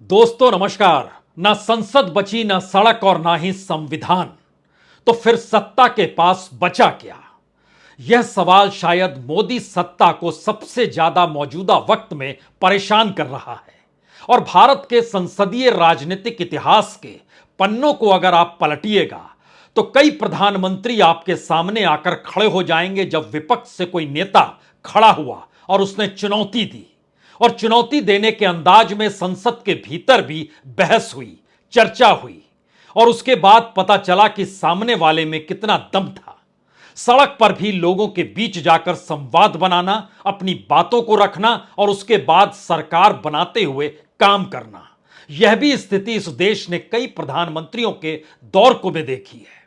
दोस्तों नमस्कार। ना संसद बची, ना सड़क और ना ही संविधान, तो फिर सत्ता के पास बचा क्या? यह सवाल शायद मोदी सत्ता को सबसे ज्यादा मौजूदा वक्त में परेशान कर रहा है। और भारत के संसदीय राजनीतिक इतिहास के पन्नों को अगर आप पलटिएगा तो कई प्रधानमंत्री आपके सामने आकर खड़े हो जाएंगे जब विपक्ष से कोई नेता खड़ा हुआ और उसने चुनौती दी, और चुनौती देने के अंदाज में संसद के भीतर भी बहस हुई, चर्चा हुई, और उसके बाद पता चला कि सामने वाले में कितना दम था। सड़क पर भी लोगों के बीच जाकर संवाद बनाना, अपनी बातों को रखना और उसके बाद सरकार बनाते हुए काम करना, यह भी स्थिति इस देश ने कई प्रधानमंत्रियों के दौर को में देखी है।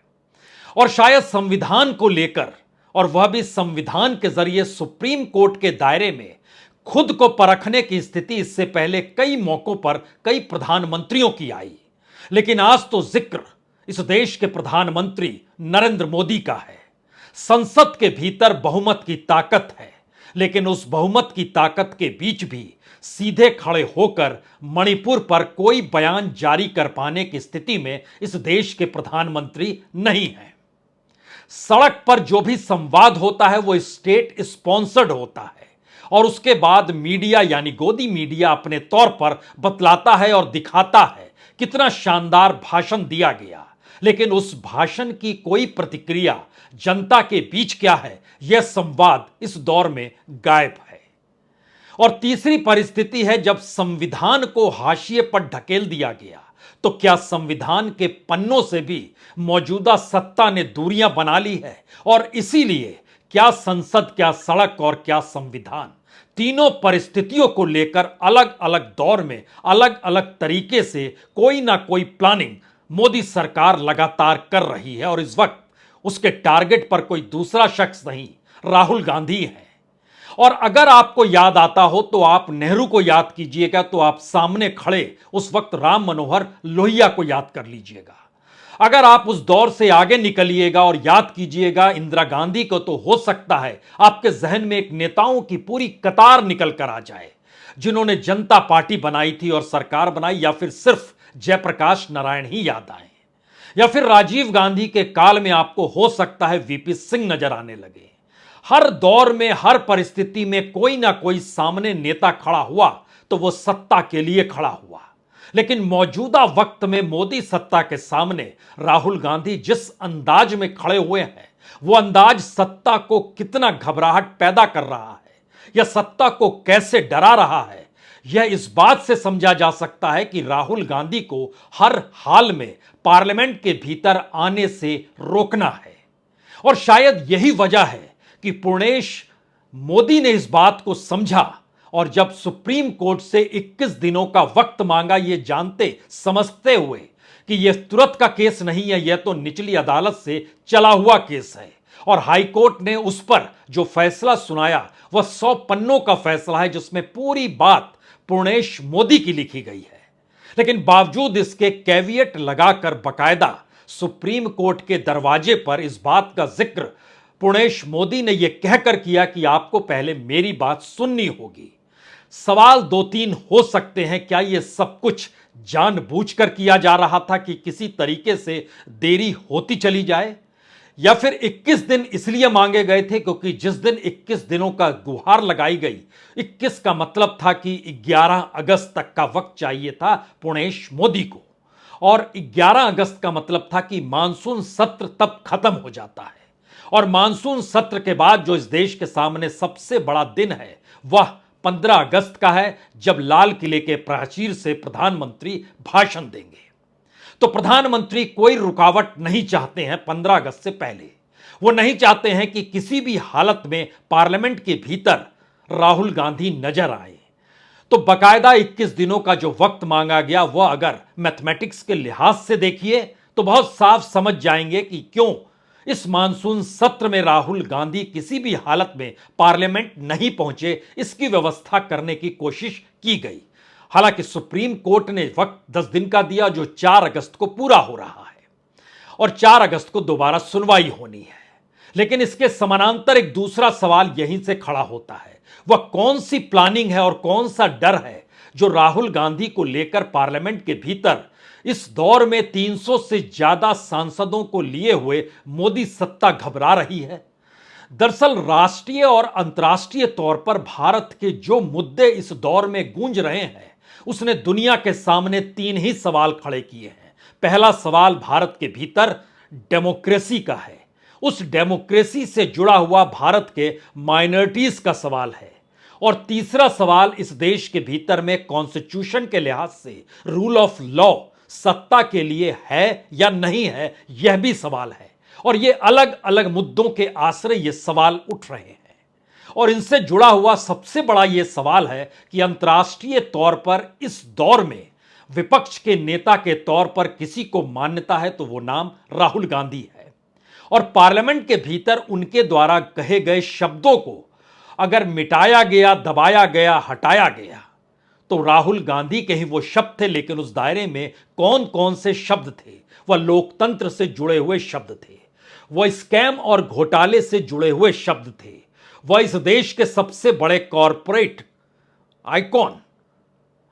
और शायद संविधान को लेकर, और वह भी संविधान के जरिए सुप्रीम कोर्ट के दायरे में खुद को परखने की स्थिति इससे पहले कई मौकों पर कई प्रधानमंत्रियों की आई। लेकिन आज तो जिक्र इस देश के प्रधानमंत्री नरेंद्र मोदी का है। संसद के भीतर बहुमत की ताकत है, लेकिन उस बहुमत की ताकत के बीच भी सीधे खड़े होकर मणिपुर पर कोई बयान जारी कर पाने की स्थिति में इस देश के प्रधानमंत्री नहीं है। सड़क पर जो भी संवाद होता है वो स्टेट स्पॉन्सर्ड होता है, और उसके बाद मीडिया यानी गोदी मीडिया अपने तौर पर बतलाता है और दिखाता है कितना शानदार भाषण दिया गया। लेकिन उस भाषण की कोई प्रतिक्रिया जनता के बीच क्या है, यह संवाद इस दौर में गायब है। और तीसरी परिस्थिति है जब संविधान को हाशिए पर ढकेल दिया गया, तो क्या संविधान के पन्नों से भी मौजूदा सत्ता ने दूरियां बना ली है? और इसीलिए क्या संसद, क्या सड़क और क्या संविधान, तीनों परिस्थितियों को लेकर अलग अलग दौर में अलग अलग तरीके से कोई ना कोई प्लानिंग मोदी सरकार लगातार कर रही है। और इस वक्त उसके टारगेट पर कोई दूसरा शख्स नहीं, राहुल गांधी है। और अगर आपको याद आता हो तो आप नेहरू को याद कीजिएगा, तो आप सामने खड़े उस वक्त राम मनोहर लोहिया को याद कर लीजिएगा। अगर आप उस दौर से आगे निकलिएगा और याद कीजिएगा इंदिरा गांधी को, तो हो सकता है आपके जहन में एक नेताओं की पूरी कतार निकल कर आ जाए जिन्होंने जनता पार्टी बनाई थी और सरकार बनाई, या फिर सिर्फ जयप्रकाश नारायण ही याद आए, या फिर राजीव गांधी के काल में आपको हो सकता है वीपी सिंह नजर आने लगे। हर दौर में, हर परिस्थिति में कोई ना कोई सामने नेता खड़ा हुआ तो वो सत्ता के लिए खड़ा हुआ। लेकिन मौजूदा वक्त में मोदी सत्ता के सामने राहुल गांधी जिस अंदाज में खड़े हुए हैं, वो अंदाज सत्ता को कितना घबराहट पैदा कर रहा है या सत्ता को कैसे डरा रहा है, यह इस बात से समझा जा सकता है कि राहुल गांधी को हर हाल में पार्लियामेंट के भीतर आने से रोकना है। और शायद यही वजह है कि पूर्णेश मोदी ने इस बात को समझा, और जब सुप्रीम कोर्ट से 21 दिनों का वक्त मांगा, यह जानते समझते हुए कि यह तुरंत का केस नहीं है, यह तो निचली अदालत से चला हुआ केस है, और हाई कोर्ट ने उस पर जो फैसला सुनाया वह 100 पन्नों का फैसला है जिसमें पूरी बात पूर्णेश मोदी की लिखी गई है। लेकिन बावजूद इसके कैविएट लगाकर बकायदा सुप्रीम कोर्ट के दरवाजे पर इस बात का जिक्र पूर्णेश मोदी ने यह कहकर किया कि आपको पहले मेरी बात सुननी होगी। सवाल दो तीन हो सकते हैं, क्या यह सब कुछ जानबूझकर किया जा रहा था कि किसी तरीके से देरी होती चली जाए, या फिर 21 दिन इसलिए मांगे गए थे क्योंकि जिस दिन 21 दिनों का गुहार लगाई गई, 21 का मतलब था कि 11 अगस्त तक का वक्त चाहिए था पूर्णेश मोदी को, और 11 अगस्त का मतलब था कि मानसून सत्र तब खत्म हो जाता है। और मानसून सत्र के बाद जो इस देश के सामने सबसे बड़ा दिन है वह 15 अगस्त का है, जब लाल किले के प्राचीर से प्रधानमंत्री भाषण देंगे। तो प्रधानमंत्री कोई रुकावट नहीं चाहते हैं 15 अगस्त से पहले। वो नहीं चाहते हैं कि किसी भी हालत में पार्लियामेंट के भीतर राहुल गांधी नजर आए। तो बकायदा 21 दिनों का जो वक्त मांगा गया, वह अगर मैथमेटिक्स के लिहाज से देखिए तो बहुत साफ समझ जाएंगे कि क्यों इस मानसून सत्र में राहुल गांधी किसी भी हालत में पार्लियामेंट नहीं पहुंचे, इसकी व्यवस्था करने की कोशिश की गई। हालांकि सुप्रीम कोर्ट ने वक्त 10 दिन का दिया, जो 4 अगस्त को पूरा हो रहा है, और 4 अगस्त को दोबारा सुनवाई होनी है। लेकिन इसके समानांतर एक दूसरा सवाल यहीं से खड़ा होता है, वह कौन सी प्लानिंग है और कौन सा डर है जो राहुल गांधी को लेकर पार्लियामेंट के भीतर इस दौर में 300 से ज्यादा सांसदों को लिए हुए मोदी सत्ता घबरा रही है। दरअसल राष्ट्रीय और अंतर्राष्ट्रीय तौर पर भारत के जो मुद्दे इस दौर में गूंज रहे हैं, उसने दुनिया के सामने 3 ही सवाल खड़े किए हैं। पहला सवाल भारत के भीतर डेमोक्रेसी का है। उस डेमोक्रेसी से जुड़ा हुआ भारत के माइनॉरिटीज का सवाल है। और तीसरा सवाल इस देश के भीतर में कॉन्स्टिट्यूशन के लिहाज से रूल ऑफ लॉ सत्ता के लिए है या नहीं है, यह भी सवाल है। और ये अलग अलग मुद्दों के आश्रय ये सवाल उठ रहे हैं। और इनसे जुड़ा हुआ सबसे बड़ा ये सवाल है कि अंतर्राष्ट्रीय तौर पर इस दौर में विपक्ष के नेता के तौर पर किसी को मान्यता है तो वो नाम राहुल गांधी है। और पार्लियामेंट के भीतर उनके द्वारा कहे गए शब्दों को अगर मिटाया गया, दबाया गया, हटाया गया तो राहुल गांधी के ही वो शब्द थे, लेकिन उस दायरे में कौन कौन से शब्द थे? वह लोकतंत्र से जुड़े हुए शब्द थे, वह स्कैम और घोटाले से जुड़े हुए शब्द थे, वह इस देश के सबसे बड़े कॉरपोरेट आइकॉन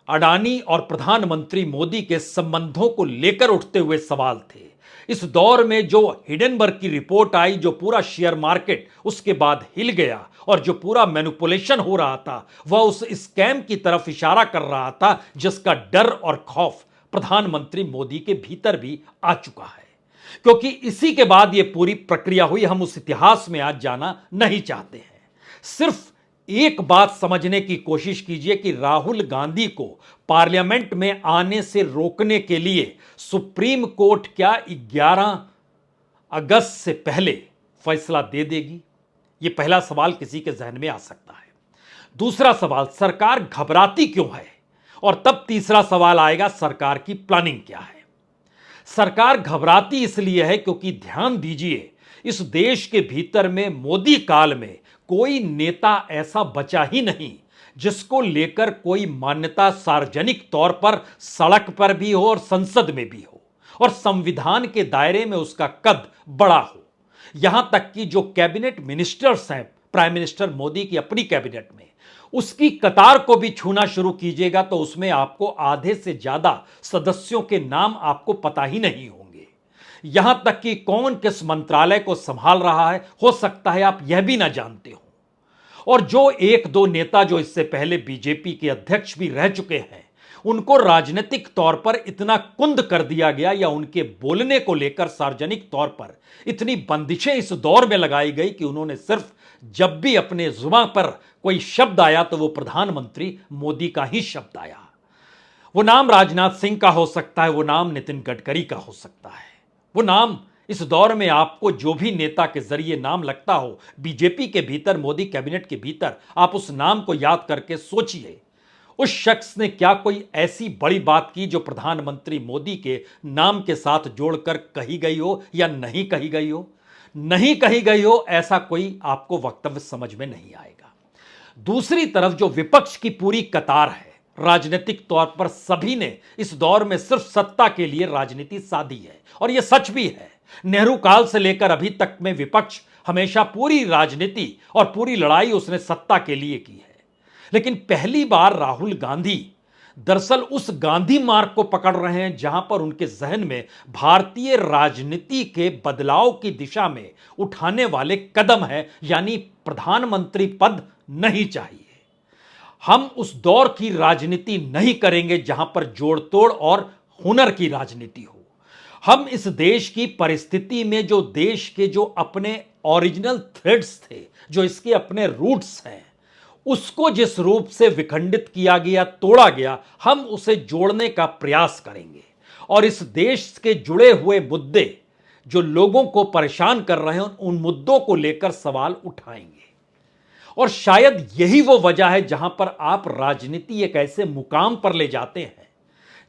अडानी और प्रधानमंत्री मोदी के संबंधों को लेकर उठते हुए सवाल थे। इस दौर में जो हिडेनबर्ग की रिपोर्ट आई, जो पूरा शेयर मार्केट उसके बाद हिल गया और जो पूरा मैनिपुलेशन हो रहा था, वह उस स्कैम की तरफ इशारा कर रहा था जिसका डर और खौफ प्रधानमंत्री मोदी के भीतर भी आ चुका है। क्योंकि इसी के बाद यह पूरी प्रक्रिया हुई। हम उस इतिहास में आज जाना नहीं चाहते हैं। सिर्फ एक बात समझने की कोशिश कीजिए कि राहुल गांधी को पार्लियामेंट में आने से रोकने के लिए सुप्रीम कोर्ट क्या 11 अगस्त से पहले फैसला दे देगी? यह पहला सवाल किसी के जहन में आ सकता है। दूसरा सवाल, सरकार घबराती क्यों है? और तब तीसरा सवाल आएगा, सरकार की प्लानिंग क्या है? सरकार घबराती इसलिए है क्योंकि ध्यान दीजिए, इस देश के भीतर में मोदी काल में कोई नेता ऐसा बचा ही नहीं जिसको लेकर कोई मान्यता सार्वजनिक तौर पर सड़क पर भी हो और संसद में भी हो और संविधान के दायरे में उसका कद बड़ा हो। यहां तक कि जो कैबिनेट मिनिस्टर्स हैं प्राइम मिनिस्टर मोदी की अपनी कैबिनेट में, उसकी कतार को भी छूना शुरू कीजिएगा तो उसमें आपको आधे से ज्यादा सदस्यों के नाम आपको पता ही नहीं होंगे। यहां तक कि कौन किस मंत्रालय को संभाल रहा है, हो सकता है आप यह भी ना जानते हो। और जो एक दो नेता जो इससे पहले बीजेपी के अध्यक्ष भी रह चुके हैं, उनको राजनीतिक तौर पर इतना कुंद कर दिया गया या उनके बोलने को लेकर सार्वजनिक तौर पर इतनी बंदिशें इस दौर में लगाई गई कि उन्होंने सिर्फ जब भी अपने जुबान पर कोई शब्द आया तो वो प्रधानमंत्री मोदी का ही शब्द आया। वो नाम राजनाथ सिंह का हो सकता है, वो नाम नितिन गडकरी का हो सकता है, वो नाम इस दौर में आपको जो भी नेता के जरिए नाम लगता हो बीजेपी के भीतर, मोदी कैबिनेट के भीतर, आप उस नाम को याद करके सोचिए उस शख्स ने क्या कोई ऐसी बड़ी बात की जो प्रधानमंत्री मोदी के नाम के साथ जोड़कर कही गई हो या नहीं कही गई हो। नहीं कही गई हो ऐसा कोई आपको वक्तव्य समझ में नहीं आएगा। दूसरी तरफ जो विपक्ष की पूरी कतार है, राजनीतिक तौर पर सभी ने इस दौर में सिर्फ सत्ता के लिए राजनीति साधी है और यह सच भी है। नेहरू काल से लेकर अभी तक में विपक्ष हमेशा पूरी राजनीति और पूरी लड़ाई उसने सत्ता के लिए की है। लेकिन पहली बार राहुल गांधी दरअसल उस गांधी मार्ग को पकड़ रहे हैं जहां पर उनके जहन में भारतीय राजनीति के बदलाव की दिशा में उठाने वाले कदम है, यानी प्रधानमंत्री पद नहीं चाहिए। हम उस दौर की राजनीति नहीं करेंगे जहां पर जोड़ तोड़ और हुनर की राजनीति हो। हम इस देश की परिस्थिति में जो देश के जो अपने ओरिजिनल थ्रेड्स थे, जो इसके अपने रूट्स हैं, उसको जिस रूप से विखंडित किया गया, तोड़ा गया, हम उसे जोड़ने का प्रयास करेंगे और इस देश के जुड़े हुए मुद्दे जो लोगों को परेशान कर रहे हैं उन मुद्दों को लेकर सवाल उठाएंगे। और शायद यही वो वजह है जहां पर आप राजनीति एक ऐसे मुकाम पर ले जाते हैं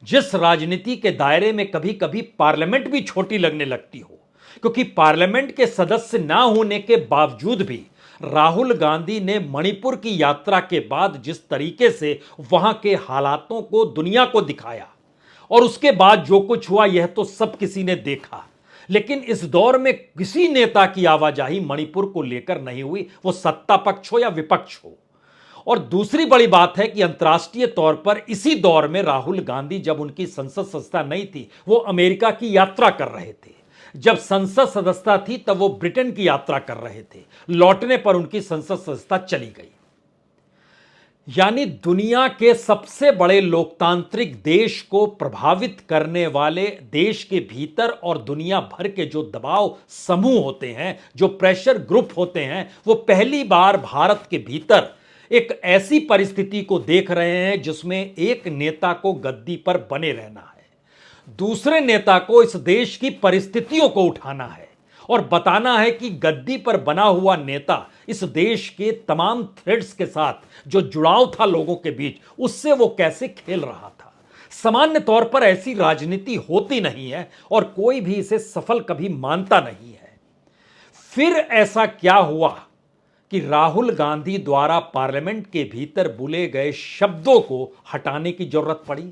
जिस राजनीति के दायरे में कभी कभी पार्लियामेंट भी छोटी लगने लगती हो, क्योंकि पार्लियामेंट के सदस्य ना होने के बावजूद भी राहुल गांधी ने मणिपुर की यात्रा के बाद जिस तरीके से वहां के हालातों को दुनिया को दिखाया और उसके बाद जो कुछ हुआ यह तो सब किसी ने देखा, लेकिन इस दौर में किसी नेता की आवाजाही मणिपुर को लेकर नहीं हुई, वो सत्ता पक्ष हो या विपक्ष हो। और दूसरी बड़ी बात है कि अंतर्राष्ट्रीय तौर पर इसी दौर में राहुल गांधी, जब उनकी संसद सदस्यता नहीं थी, वो अमेरिका की यात्रा कर रहे थे। जब संसद सदस्यता थी तब वो ब्रिटेन की यात्रा कर रहे थे। लौटने पर उनकी संसद सदस्यता चली गई। यानी दुनिया के सबसे बड़े लोकतांत्रिक देश को प्रभावित करने वाले देश के भीतर और दुनिया भर के जो दबाव समूह होते हैं, जो प्रेशर ग्रुप होते हैं, वो पहली बार भारत के भीतर एक ऐसी परिस्थिति को देख रहे हैं जिसमें एक नेता को गद्दी पर बने रहना है, दूसरे नेता को इस देश की परिस्थितियों को उठाना है और बताना है कि गद्दी पर बना हुआ नेता इस देश के तमाम थ्रेड्स के साथ जो जुड़ाव था लोगों के बीच, उससे वो कैसे खेल रहा था। सामान्य तौर पर ऐसी राजनीति होती नहीं है और कोई भी इसे सफल कभी मानता नहीं है। फिर ऐसा क्या हुआ कि राहुल गांधी द्वारा पार्लियामेंट के भीतर बोले गए शब्दों को हटाने की जरूरत पड़ी?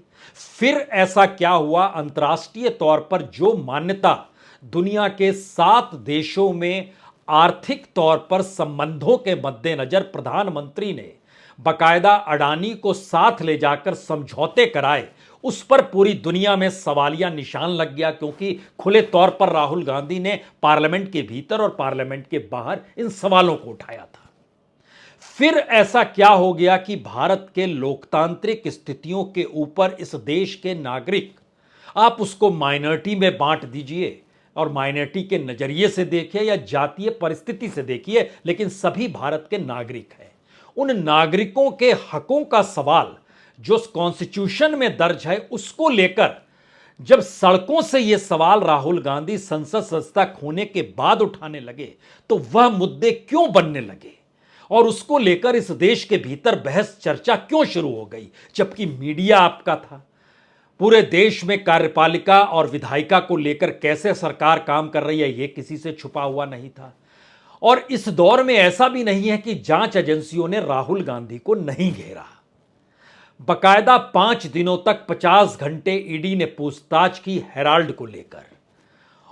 फिर ऐसा क्या हुआ, अंतर्राष्ट्रीय तौर पर जो मान्यता दुनिया के 7 देशों में आर्थिक तौर पर संबंधों के मद्देनजर प्रधानमंत्री ने बकायदा अडानी को साथ ले जाकर समझौते कराए, उस पर पूरी दुनिया में सवालिया निशान लग गया, क्योंकि खुले तौर पर राहुल गांधी ने पार्लियामेंट के भीतर और पार्लियामेंट के बाहर इन सवालों को उठाया था। फिर ऐसा क्या हो गया कि भारत के लोकतांत्रिक स्थितियों के ऊपर इस देश के नागरिक, आप उसको माइनॉरिटी में बांट दीजिए और माइनॉरिटी के नजरिए से देखिए या जातीय परिस्थिति से देखिए, लेकिन सभी भारत के नागरिक हैं। उन नागरिकों के हकों का सवाल जो कॉन्स्टिट्यूशन में दर्ज है, उसको लेकर जब सड़कों से यह सवाल राहुल गांधी संसद सदस्यता खोने के बाद उठाने लगे, तो वह मुद्दे क्यों बनने लगे और उसको लेकर इस देश के भीतर बहस चर्चा क्यों शुरू हो गई, जबकि मीडिया आपका था। पूरे देश में कार्यपालिका और विधायिका को लेकर कैसे सरकार काम कर रही है, यह किसी से छुपा हुआ नहीं था। और इस दौर में ऐसा भी नहीं है कि जांच एजेंसियों ने राहुल गांधी को नहीं घेरा। बकायदा 5 दिनों तक 50 घंटे ईडी ने पूछताछ की हेराल्ड को लेकर,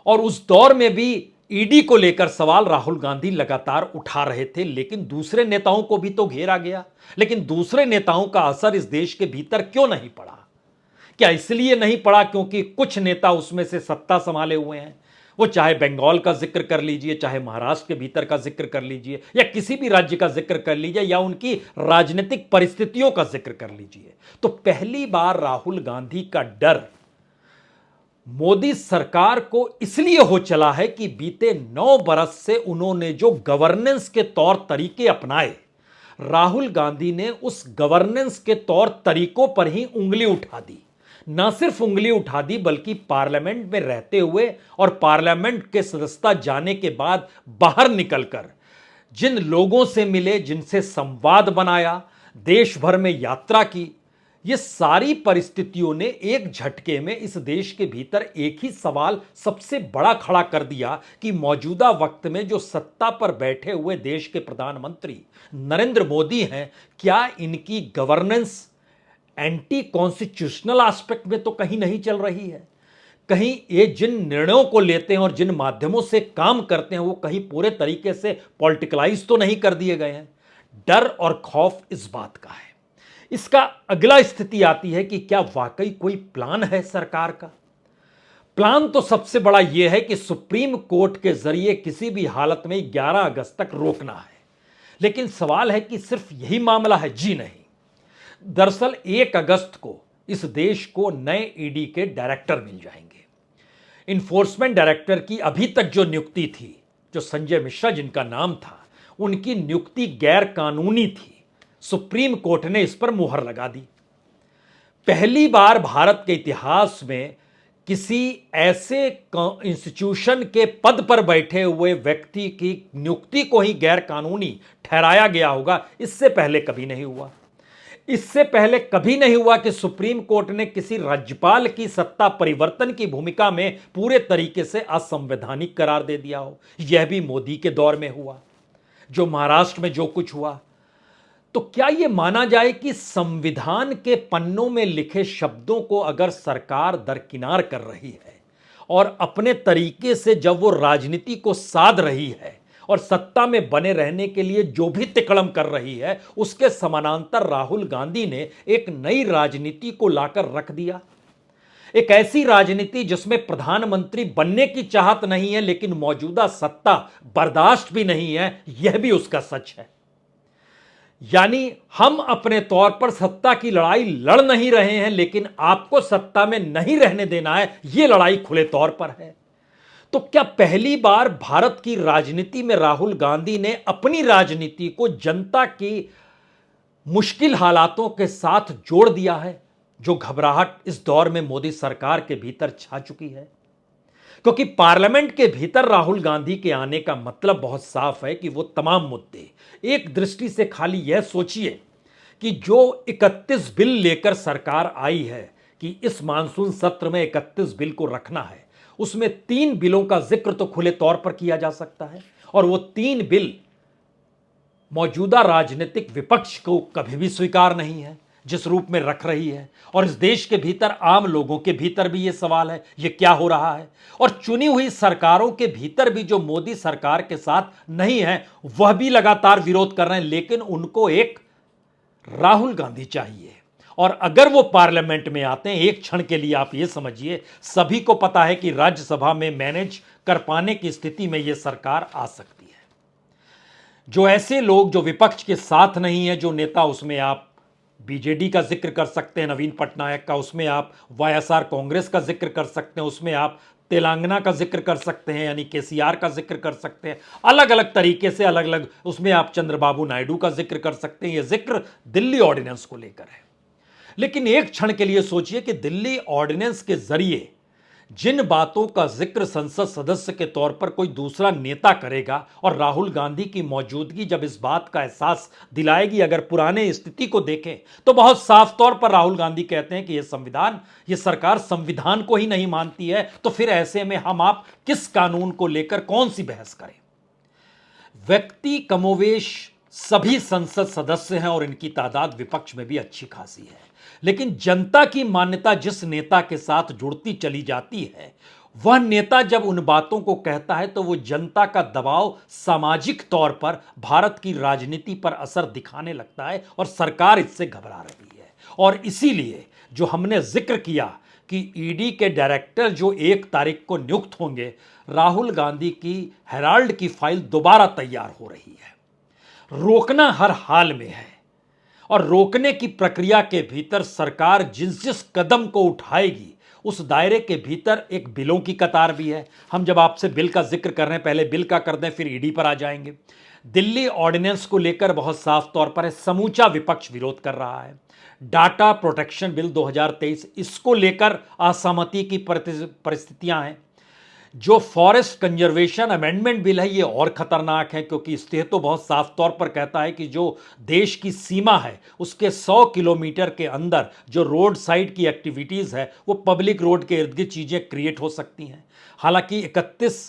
और उस दौर में भी ईडी को लेकर सवाल राहुल गांधी लगातार उठा रहे थे। लेकिन दूसरे नेताओं को भी तो घेरा गया, लेकिन दूसरे नेताओं का असर इस देश के भीतर क्यों नहीं पड़ा? क्या इसलिए नहीं पड़ा क्योंकि कुछ नेता उसमें से सत्ता संभाले हुए हैं? वो चाहे बंगाल का जिक्र कर लीजिए, चाहे महाराष्ट्र के भीतर का जिक्र कर लीजिए, या किसी भी राज्य का जिक्र कर लीजिए, या उनकी राजनीतिक परिस्थितियों का जिक्र कर लीजिए, तो पहली बार राहुल गांधी का डर मोदी सरकार को इसलिए हो चला है कि बीते 9 बरस से उन्होंने जो गवर्नेंस के तौर तरीके अपनाए, राहुल गांधी ने उस गवर्नेंस के तौर तरीकों पर ही उंगली उठा दी। ना सिर्फ उंगली उठा दी, बल्कि पार्लियामेंट में रहते हुए और पार्लियामेंट के सदस्यता जाने के बाद बाहर निकलकर जिन लोगों से मिले, जिनसे संवाद बनाया, देश भर में यात्रा की, ये सारी परिस्थितियों ने एक झटके में इस देश के भीतर एक ही सवाल सबसे बड़ा खड़ा कर दिया कि मौजूदा वक्त में जो सत्ता पर बैठे हुए देश के प्रधानमंत्री नरेंद्र मोदी हैं, क्या इनकी गवर्नेंस एंटी कॉन्स्टिट्यूशनल एस्पेक्ट में तो कहीं नहीं चल रही है? कहीं ये जिन निर्णयों को लेते हैं और जिन माध्यमों से काम करते हैं, वो कहीं पूरे तरीके से पॉलिटिकलाइज तो नहीं कर दिए गए हैं? डर और खौफ इस बात का है। इसका अगला स्थिति आती है कि क्या वाकई कोई प्लान है सरकार का? प्लान तो सबसे बड़ा यह है कि सुप्रीम कोर्ट के जरिए किसी भी हालत में 11 अगस्त तक रोकना है। लेकिन सवाल है कि सिर्फ यही मामला है? जी नहीं। दरअसल 1 अगस्त को इस देश को नए ईडी के डायरेक्टर मिल जाएंगे। इन्फोर्समेंट डायरेक्टर की अभी तक जो नियुक्ति थी, जो संजय मिश्रा जिनका नाम था, उनकी नियुक्ति गैर कानूनी थी। सुप्रीम कोर्ट ने इस पर मुहर लगा दी। पहली बार भारत के इतिहास में किसी ऐसे इंस्टीट्यूशन के पद पर बैठे हुए व्यक्ति की नियुक्ति को ही गैर कानूनी ठहराया गया होगा, इससे पहले कभी नहीं हुआ। इससे पहले कभी नहीं हुआ कि सुप्रीम कोर्ट ने किसी राज्यपाल की सत्ता परिवर्तन की भूमिका में पूरे तरीके से असंवैधानिक करार दे दिया हो। यह भी मोदी के दौर में हुआ, जो महाराष्ट्र में जो कुछ हुआ। तो क्या यह माना जाए कि संविधान के पन्नों में लिखे शब्दों को अगर सरकार दरकिनार कर रही है और अपने तरीके से जब वो राजनीति को साध रही है और सत्ता में बने रहने के लिए जो भी तिकड़म कर रही है, उसके समानांतर राहुल गांधी ने एक नई राजनीति को लाकर रख दिया। एक ऐसी राजनीति जिसमें प्रधानमंत्री बनने की चाहत नहीं है, लेकिन मौजूदा सत्ता बर्दाश्त भी नहीं है, यह भी उसका सच है। यानी हम अपने तौर पर सत्ता की लड़ाई लड़ नहीं रहे हैं, लेकिन आपको सत्ता में नहीं रहने देना है, यह लड़ाई खुले तौर पर है। तो क्या पहली बार भारत की राजनीति में राहुल गांधी ने अपनी राजनीति को जनता की मुश्किल हालातों के साथ जोड़ दिया है, जो घबराहट इस दौर में मोदी सरकार के भीतर छा चुकी है? क्योंकि पार्लियामेंट के भीतर राहुल गांधी के आने का मतलब बहुत साफ है कि वो तमाम मुद्दे, एक दृष्टि से खाली यह सोचिए कि जो 31 बिल लेकर सरकार आई है कि इस मानसून सत्र में 31 बिल को रखना है, उसमें 3 बिलों का जिक्र तो खुले तौर पर किया जा सकता है, और वो 3 बिल मौजूदा राजनीतिक विपक्ष को कभी भी स्वीकार नहीं है जिस रूप में रख रही है। और इस देश के भीतर आम लोगों के भीतर भी यह सवाल है, यह क्या हो रहा है? और चुनी हुई सरकारों के भीतर भी जो मोदी सरकार के साथ नहीं है, वह भी लगातार विरोध कर रहे हैं, लेकिन उनको एक राहुल गांधी चाहिए। और अगर वो पार्लियामेंट में आते हैं, एक क्षण के लिए आप ये समझिए, सभी को पता है कि राज्यसभा में मैनेज कर पाने की स्थिति में यह सरकार आ सकती है। जो ऐसे लोग जो विपक्ष के साथ नहीं है, जो नेता, उसमें आप बीजेडी का जिक्र कर सकते हैं, नवीन पटनायक का, उसमें आप वाईएसआर कांग्रेस का जिक्र कर सकते हैं, उसमें आप तेलंगाना का जिक्र कर सकते हैं, यानी केसीआर का जिक्र कर सकते हैं, अलग अलग तरीके से, अलग अलग, उसमें आप चंद्रबाबू नायडू का जिक्र कर सकते हैं। यह जिक्र दिल्ली ऑर्डिनेंस को लेकर है। लेकिन एक क्षण के लिए सोचिए कि दिल्ली ऑर्डिनेंस के जरिए जिन बातों का जिक्र संसद सदस्य के तौर पर कोई दूसरा नेता करेगा, और राहुल गांधी की मौजूदगी जब इस बात का एहसास दिलाएगी, अगर पुराने स्थिति को देखें तो बहुत साफ तौर पर राहुल गांधी कहते हैं कि यह संविधान, यह सरकार संविधान को ही नहीं मानती है, तो फिर ऐसे में हम आप किस कानून को लेकर कौन सी बहस करें? व्यक्ति कमोवेश सभी संसद सदस्य हैं और इनकी तादाद विपक्ष में भी अच्छी खासी है, लेकिन जनता की मान्यता जिस नेता के साथ जुड़ती चली जाती है, वह नेता जब उन बातों को कहता है तो वो जनता का दबाव सामाजिक तौर पर भारत की राजनीति पर असर दिखाने लगता है, और सरकार इससे घबरा रही है। और इसीलिए जो हमने जिक्र किया कि ईडी के डायरेक्टर जो 1 तारीख को नियुक्त होंगे, राहुल गांधी की हेराल्ड की फाइल दोबारा तैयार हो रही है। रोकना हर हाल में है, और रोकने की प्रक्रिया के भीतर सरकार जिस जिस कदम को उठाएगी, उस दायरे के भीतर एक बिलों की कतार भी है। हम जब आपसे बिल का जिक्र कर रहे हैं, पहले बिल का कर दें, फिर ईडी पर आ जाएंगे। दिल्ली ऑर्डिनेंस को लेकर बहुत साफ तौर पर है, समूचा विपक्ष विरोध कर रहा है। डाटा प्रोटेक्शन बिल 2023, इसको लेकर असहमति की परिस्थितियां हैं। जो फॉरेस्ट कंजर्वेशन अमेंडमेंट बिल है, ये और खतरनाक है, क्योंकि इससे तो बहुत साफ तौर पर कहता है कि जो देश की सीमा है, उसके 100 किलोमीटर के अंदर जो रोड साइड की एक्टिविटीज़ है, वो पब्लिक रोड के इर्द गिर्द चीज़ें क्रिएट हो सकती हैं। हालांकि 31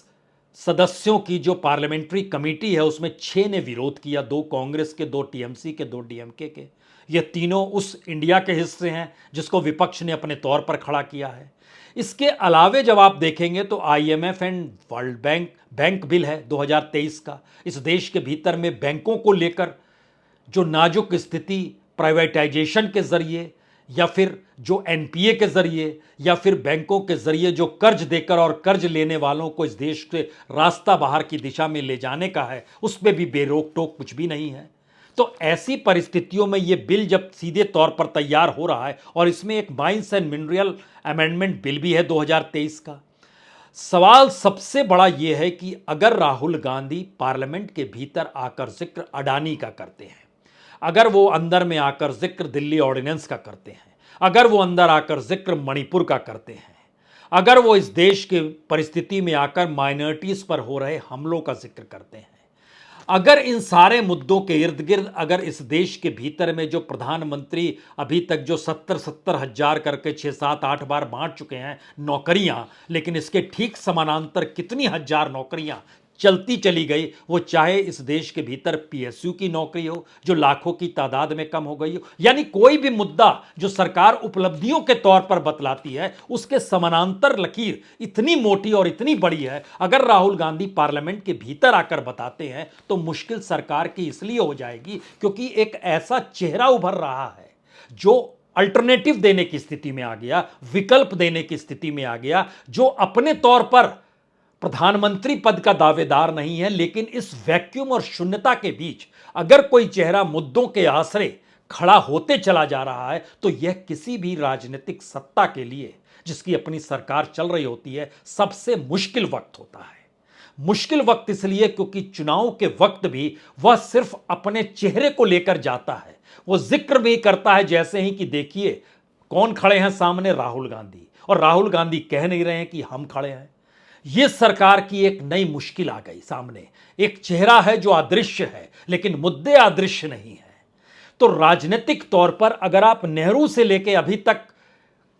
सदस्यों की जो पार्लियामेंट्री कमेटी है, उसमें 6 ने विरोध किया, 2 कांग्रेस के, 2 टीएमसी के, 2 डीएमके के। ये तीनों उस इंडिया के हिस्से हैं जिसको विपक्ष ने अपने तौर पर खड़ा किया है। इसके अलावे जब आप देखेंगे तो IMF and world bank bill है 2023 का। इस देश के भीतर में बैंकों को लेकर जो नाजुक स्थिति प्राइवेटाइजेशन के जरिए, या फिर जो एनपीए के जरिए, या फिर बैंकों के जरिए जो कर्ज देकर और कर्ज लेने वालों को इस देश से रास्ता बाहर की दिशा में ले जाने का है, उसमें भी बेरोक टोक कुछ भी नहीं है। तो ऐसी परिस्थितियों में यह बिल जब सीधे तौर पर तैयार हो रहा है, और इसमें एक mines and mineral amendment bill भी है 2023 का, सवाल सबसे बड़ा यह है कि अगर राहुल गांधी पार्लियामेंट के भीतर आकर जिक्र अडानी का करते हैं, अगर वो अंदर में आकर जिक्र दिल्ली ऑर्डिनेंस का करते हैं, अगर वो अंदर आकर जिक्र मणिपुर का करते हैं, अगर वो इस देश की परिस्थिति में आकर माइनॉरिटीज पर हो रहे हमलों का जिक्र करते हैं, अगर इन सारे मुद्दों के इर्द गिर्द, अगर इस देश के भीतर में जो प्रधानमंत्री अभी तक जो 70 हजार करके 6-7-8 बार बांट चुके हैं नौकरियां, लेकिन इसके ठीक समानांतर कितनी हजार नौकरियां चलती चली गई, वो चाहे इस देश के भीतर पीएसयू की नौकरी हो जो लाखों की तादाद में कम हो गई हो, यानी कोई भी मुद्दा जो सरकार उपलब्धियों के तौर पर बतलाती है उसके समानांतर लकीर इतनी मोटी और इतनी बड़ी है, अगर राहुल गांधी पार्लियामेंट के भीतर आकर बताते हैं तो मुश्किल सरकार की इसलिए हो जाएगी क्योंकि एक ऐसा चेहरा उभर रहा है जो अल्टरनेटिव देने की स्थिति में आ गया, विकल्प देने की स्थिति में आ गया, जो अपने तौर पर प्रधानमंत्री पद का दावेदार नहीं है, लेकिन इस वैक्यूम और शून्यता के बीच अगर कोई चेहरा मुद्दों के आसरे खड़ा होते चला जा रहा है तो यह किसी भी राजनीतिक सत्ता के लिए जिसकी अपनी सरकार चल रही होती है सबसे मुश्किल वक्त होता है। मुश्किल वक्त इसलिए क्योंकि चुनाव के वक्त भी वह सिर्फ अपने चेहरे को लेकर जाता है, वो जिक्र भी करता है जैसे ही कि देखिए कौन खड़े हैं सामने, राहुल गांधी, और राहुल गांधी कह नहीं रहे हैं कि हम खड़े हैं। यह सरकार की एक नई मुश्किल आ गई सामने, एक चेहरा है जो अदृश्य है लेकिन मुद्दे अदृश्य नहीं है। तो राजनीतिक तौर पर अगर आप नेहरू से लेकर अभी तक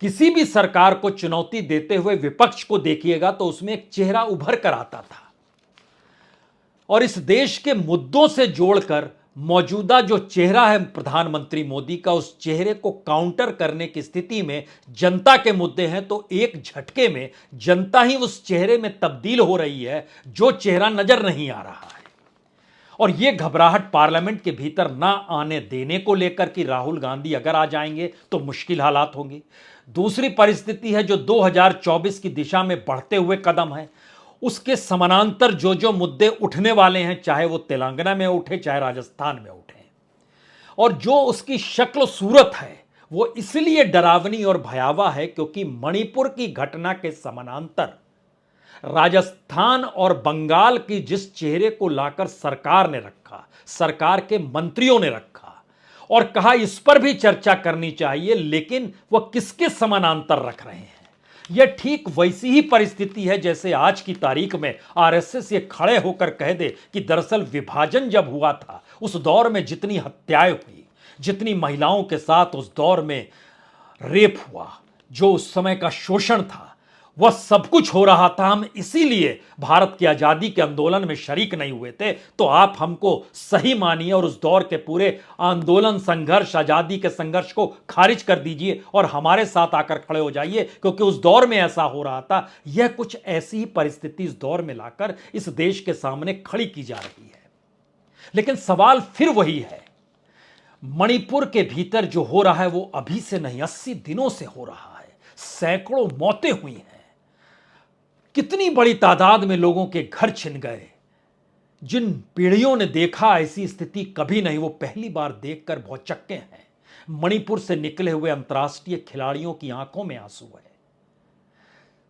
किसी भी सरकार को चुनौती देते हुए विपक्ष को देखिएगा तो उसमें एक चेहरा उभर कर आता था और इस देश के मुद्दों से जोड़कर मौजूदा जो चेहरा है प्रधानमंत्री मोदी का, उस चेहरे को काउंटर करने की स्थिति में जनता के मुद्दे हैं तो एक झटके में जनता ही उस चेहरे में तब्दील हो रही है जो चेहरा नजर नहीं आ रहा है। और यह घबराहट पार्लियामेंट के भीतर ना आने देने को लेकर कि राहुल गांधी अगर आ जाएंगे तो मुश्किल हालात होंगे। दूसरी परिस्थिति है जो 2024 की दिशा में बढ़ते हुए कदम है, उसके समानांतर जो जो मुद्दे उठने वाले हैं, चाहे वो तेलंगाना में उठे चाहे राजस्थान में उठे, और जो उसकी शक्ल सूरत है वो इसलिए डरावनी और भयावह है क्योंकि मणिपुर की घटना के समानांतर राजस्थान और बंगाल की जिस चेहरे को लाकर सरकार ने रखा, सरकार के मंत्रियों ने रखा और कहा इस पर भी चर्चा करनी चाहिए, लेकिन वह किसके समानांतर रख रहे हैं। यह ठीक वैसी ही परिस्थिति है जैसे आज की तारीख में आरएसएस ये खड़े होकर कह दे कि दरअसल विभाजन जब हुआ था उस दौर में जितनी हत्याएं हुई, जितनी महिलाओं के साथ उस दौर में रेप हुआ, जो उस समय का शोषण था, वह सब कुछ हो रहा था, हम इसीलिए भारत की आजादी के आंदोलन में शरीक नहीं हुए थे, तो आप हमको सही मानिए और उस दौर के पूरे आंदोलन, संघर्ष, आजादी के संघर्ष को खारिज कर दीजिए और हमारे साथ आकर खड़े हो जाइए क्योंकि उस दौर में ऐसा हो रहा था। यह कुछ ऐसी ही परिस्थिति इस दौर में लाकर इस देश के सामने खड़ी की जा रही है। लेकिन सवाल फिर वही है, मणिपुर के भीतर जो हो रहा है वो अभी से नहीं, 80 दिनों से हो रहा है। सैकड़ों मौतें हुई हैं, कितनी बड़ी तादाद में लोगों के घर छिन गए। जिन पीढ़ियों ने देखा ऐसी स्थिति कभी नहीं, वो पहली बार देखकर भौचक्के हैं। मणिपुर से निकले हुए अंतर्राष्ट्रीय खिलाड़ियों की आंखों में आंसू है।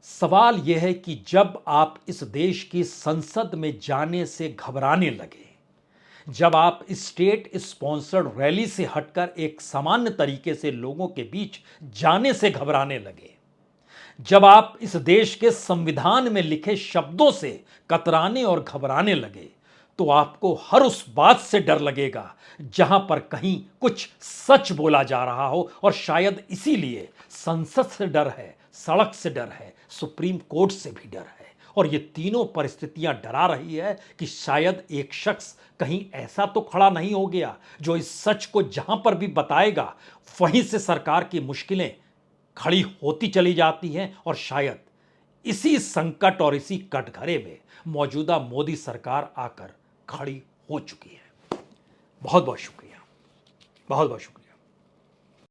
सवाल यह है कि जब आप इस देश की संसद में जाने से घबराने लगे, जब आप स्टेट स्पॉन्सर्ड रैली से हटकर एक सामान्य तरीके से लोगों के बीच जाने से घबराने लगे, जब आप इस देश के संविधान में लिखे शब्दों से कतराने और घबराने लगे, तो आपको हर उस बात से डर लगेगा जहां पर कहीं कुछ सच बोला जा रहा हो। और शायद इसीलिए संसद से डर है, सड़क से डर है, सुप्रीम कोर्ट से भी डर है। और ये तीनों परिस्थितियां डरा रही है कि शायद एक शख्स कहीं ऐसा तो खड़ा नहीं हो गया जो इस सच को जहां पर भी बताएगा वहीं से सरकार की मुश्किलें खड़ी होती चली जाती हैं। और शायद इसी संकट और इसी कटघरे में मौजूदा मोदी सरकार आकर खड़ी हो चुकी है। बहुत बहुत शुक्रिया, बहुत बहुत शुक्रिया।